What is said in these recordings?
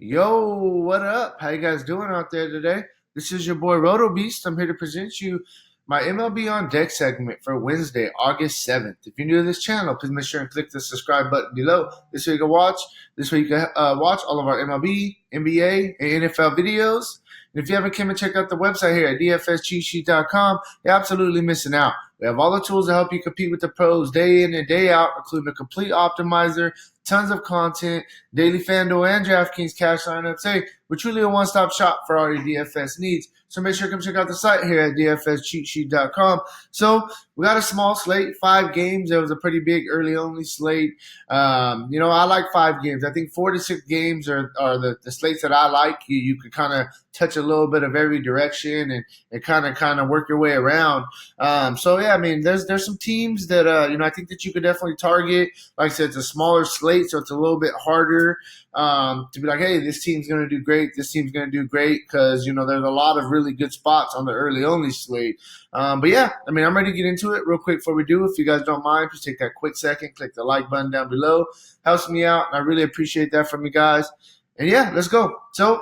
Yo, what up? How you guys doing out there today? This is your boy Roto Beast. I'm here to present you my MLB On Deck segment for Wednesday, August 7th. If you're new to this channel, please make sure and click the subscribe button below. This way you can watch. This way you can watch all of our MLB, NBA, and NFL videos. And if you haven't come and check out the website here at dfscheatsheet.com, you're absolutely missing out. We have all the tools to help you compete with the pros day in and day out, including a complete optimizer, tons of content, daily FanDuel and DraftKings cash lineups. Hey, we're truly a one-stop shop for all your DFS needs. So make sure to come check out the site here at dfscheatsheet.com. So we got a small slate, 5 games. It was a pretty big early-only slate. I like 5 games. I think 4 to 6 games are the slates that I like. You could kind of touch a little bit of every direction and kind of work your way around. There's some teams that I think that you could definitely target. Like I said, it's a smaller slate, so it's a little bit harder to be like, hey, this team's going to do great. This team's going to do great because there's a lot of really good spots on the early only slate. I'm ready to get into it real quick before we do. If you guys don't mind, please take that quick second, click the like button down below. Helps me out, and I really appreciate that from you guys. And yeah, let's go. So,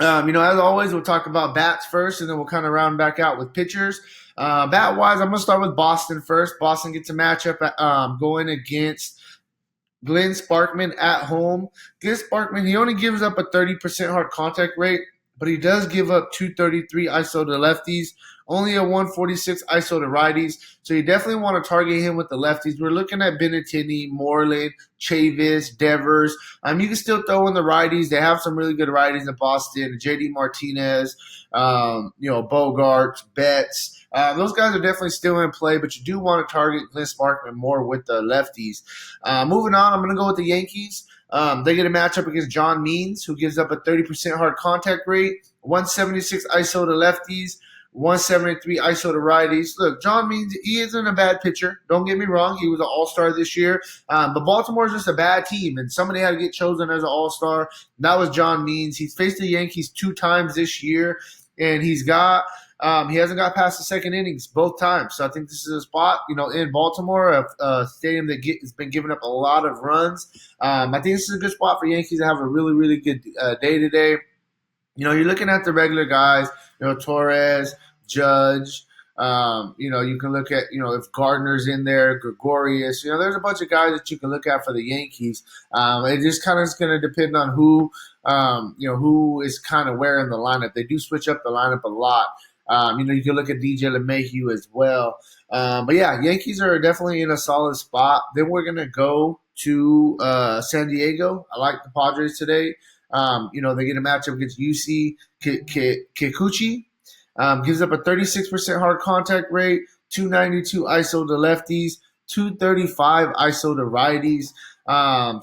as always, we'll talk about bats first, and then we'll kind of round back out with pitchers. Bat-wise, I'm going to start with Boston first. Boston gets a matchup going against Glenn Sparkman at home. Glenn Sparkman, he only gives up a 30% hard contact rate, but he does give up 233 ISO to lefties, only a 146 ISO to righties. So you definitely want to target him with the lefties. We're looking at Benintendi, Moreland, Chavis, Devers. You can still throw in the righties. They have some really good righties in Boston. JD Martinez, Bogarts, Betts. Those guys are definitely still in play, but you do want to target Glenn Sparkman more with the lefties. Moving on, I'm going to go with the Yankees. They get a matchup against John Means, who gives up a 30% hard contact rate, 176 ISO to lefties, 173 ISO to righties. Look, John Means, he isn't a bad pitcher. Don't get me wrong. He was an all-star this year. But Baltimore is just a bad team, and somebody had to get chosen as an all-star. That was John Means. He's faced the Yankees 2 times this year, and he hasn't got past the second innings both times. So I think this is a spot, in Baltimore, a stadium that has been giving up a lot of runs. I think this is a good spot for Yankees to have a really, really good day today. You're looking at the regular guys, Torres, Judge. You can look at, if Gardner's in there, Gregorius. There's a bunch of guys that you can look at for the Yankees. It just kind of is going to depend on who is kind of where in the lineup. They do switch up the lineup a lot. You can look at DJ LeMahieu as well. Yankees are definitely in a solid spot. Then we're going to go to San Diego. I like the Padres today. They get a matchup against UC Kikuchi. Gives up a 36% hard contact rate, 292 ISO to lefties, 235 ISO to righties. I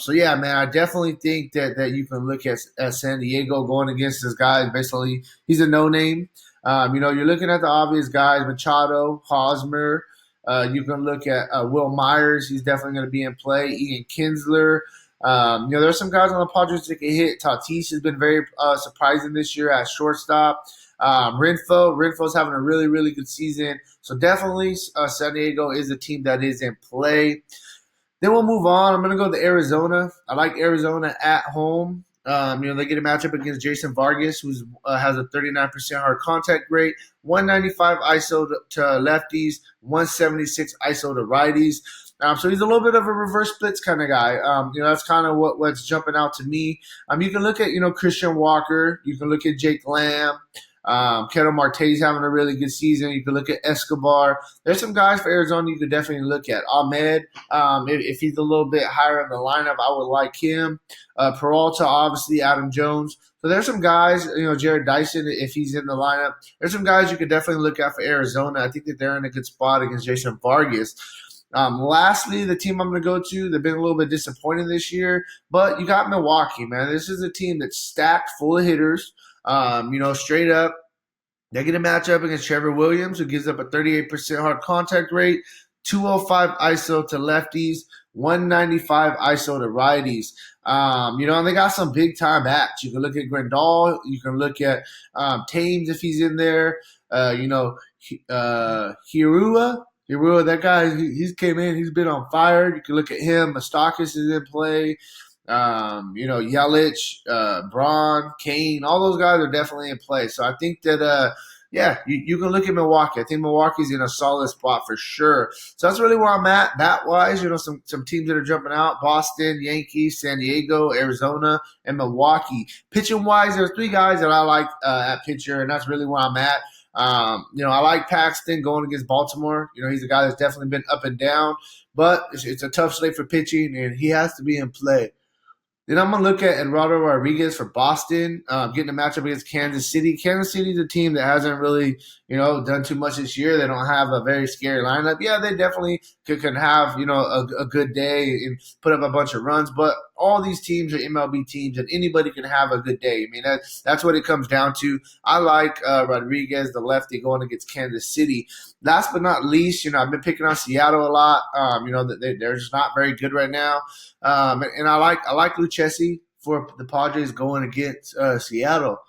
definitely think that you can look at San Diego going against this guy. Basically, he's a no-name. You're looking at the obvious guys, Machado, Hosmer. You can look at Will Myers. He's definitely going to be in play. Ian Kinsler. There's some guys on the Padres that can hit. Tatis has been very surprising this year at shortstop. Renfro's having a really, really good season. So definitely San Diego is a team that is in play. Then we'll move on. I'm going to go to Arizona. I like Arizona at home. They get a matchup against Jason Vargas, who has a 39% hard contact rate, 195 ISO to lefties, 176 ISO to righties. So he's a little bit of a reverse splits kind of guy. That's kind of what's jumping out to me. You can look at, Christian Walker. You can look at Jake Lamb. Ketel Marte's having a really good season. You can look at Escobar. There's some guys for Arizona you could definitely look at. Ahmed, if he's a little bit higher in the lineup, I would like him. Peralta, obviously, Adam Jones. So there's some guys, Jared Dyson, if he's in the lineup. There's some guys you could definitely look at for Arizona. I think that they're in a good spot against Jason Vargas. Lastly, the team I'm going to go to, they've been a little bit disappointing this year, but you got Milwaukee, man. This is a team that's stacked full of hitters. Straight up, they get a matchup against Trevor Williams, who gives up a 38% hard contact rate, 205 ISO to lefties, 195 ISO to righties. And they got some big time bats. You can look at Grandal. You can look at Thames if he's in there. Hirua, that guy, he's came in. He's been on fire. You can look at him. Mastakis is in play. Yelich, Braun, Kane, all those guys are definitely in play. So I think that, yeah, you can look at Milwaukee. I think Milwaukee's in a solid spot for sure. So that's really where I'm at, bat wise. Some teams that are jumping out: Boston, Yankees, San Diego, Arizona, and Milwaukee. Pitching wise, there's three guys that I like at pitcher, and that's really where I'm at. I like Paxton going against Baltimore. He's a guy that's definitely been up and down, but it's a tough slate for pitching, and he has to be in play. Then I'm going to look at Eduardo Rodriguez for Boston, getting a matchup against Kansas City. Kansas City's a team that hasn't really, done too much this year. They don't have a very scary lineup. Yeah, they definitely can have, a good day and put up a bunch of runs. But all these teams are MLB teams, and anybody can have a good day. I mean, that's what it comes down to. I like Rodriguez, the lefty, going against Kansas City. Last but not least, I've been picking on Seattle a lot. They're just not very good right now. And I like Lucchesi for the Padres going against Seattle.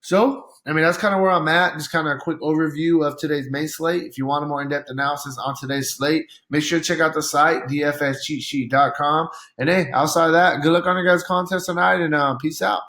So, that's kind of where I'm at. Just kind of a quick overview of today's main slate. If you want a more in-depth analysis on today's slate, make sure to check out the site, dfscheatsheet.com. And hey, outside of that, good luck on your guys' contest tonight, and peace out.